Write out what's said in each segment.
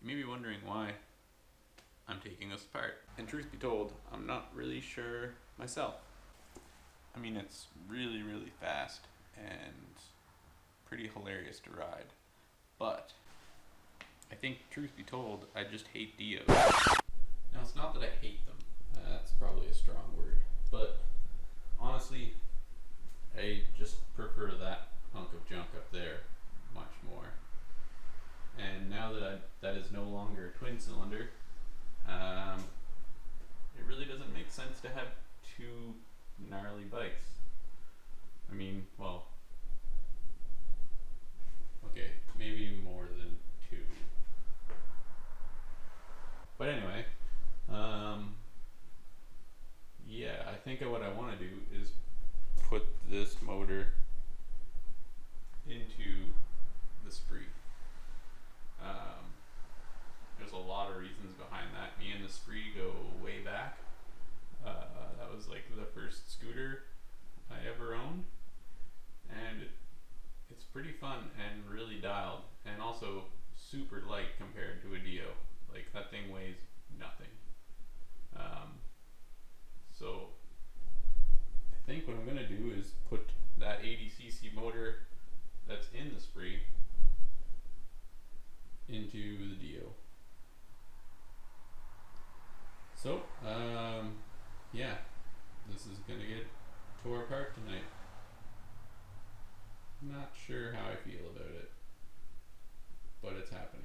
You may be wondering why I'm taking this apart. And truth be told, I'm not really sure myself. I mean, it's really, really fast and pretty hilarious to ride. But I think, truth be told, I just hate Dios. Now, it's not that I hate them. That's probably a strong word. But honestly, I just prefer that hunk of junk up there much more. And now that that is no longer a twin cylinder, it really doesn't make sense to have two gnarly bikes. I mean, well, okay, maybe more than two. But anyway, yeah, I think what I want to do is put this motor into the Spree. There's a lot of reasons behind that. Me and the Spree go way back. That was like the first scooter I ever owned, and it's pretty fun and really dialed, and also super light compared to a Dio. Like, that thing weighs nothing. So I think what I'm gonna do is put that 80cc motor that's in the Spree into the Dio. So, yeah, this is gonna get tore apart tonight. Not sure how I feel about it, but it's happening.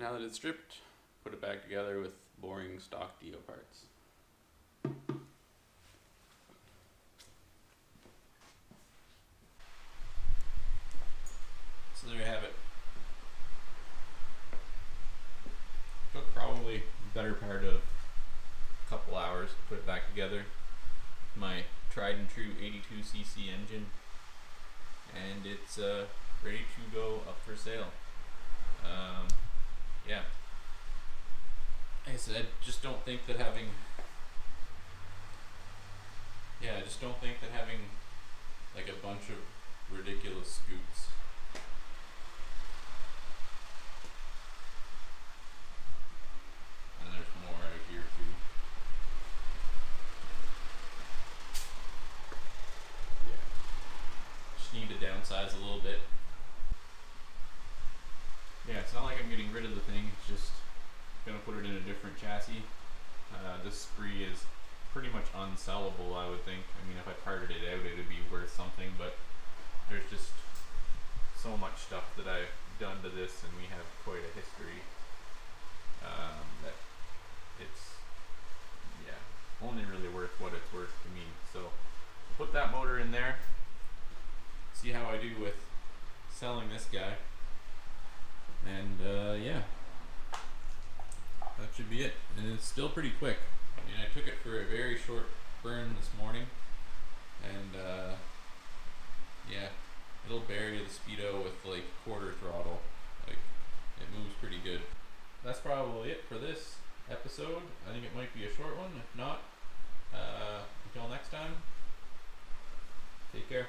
Now that it's stripped, put it back together with boring stock Dio parts. So there you have it. Took probably the better part of a couple hours to put it back together. My tried and true 82cc engine, and it's ready to go up for sale. Yeah. Like I said, just don't think that having like a bunch of ridiculous scoots and there's more out here too. Yeah. Just need to downsize a little bit. Yeah, it's not like I'm getting rid of the thing, it's just gonna put it in a different chassis. This Spree is pretty much unsellable, I would think. I mean, if I parted it out, it would be worth something, but there's just so much stuff that I've done to this, and we have quite a history, that it's, yeah, only really worth what it's worth to me. So, put that motor in there, see how I do with selling this guy, and yeah. That should be it, and it's still pretty quick. I mean, I took it for a very short burn this morning, and yeah, it'll bury the speedo with like quarter throttle. Like, it moves pretty good. That's probably it for this episode. I think it might be a short one. If not, until next time, take care.